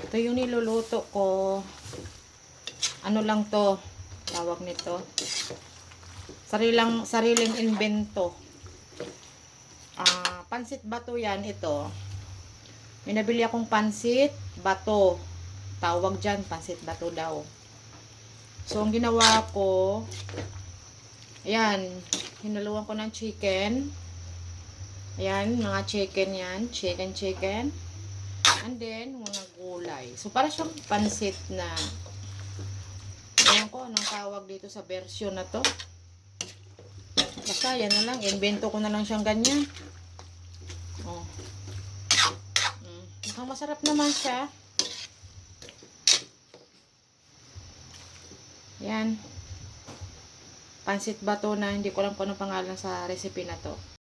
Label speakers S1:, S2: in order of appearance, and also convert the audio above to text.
S1: Ito yung niluluto ko. Ano lang to, tawag nito. Sariling invento. Pansit bato yan ito. May nabili akong pansit bato. Tawag dyan, pansit bato daw. So, ang ginawa ko, ayan, hinaluan ko ng chicken. Ayan, mga chicken yan. Chicken. And then, mga gulay. So, para siyang pansit na, ayan ko, anong tawag dito sa version na to. Basta, yan na lang. Invento ko na lang siyang ganyan. Oh. Mukhang masarap naman siya. Yan. Pansit bato na hindi ko lang kung anong pangalan sa recipe na to.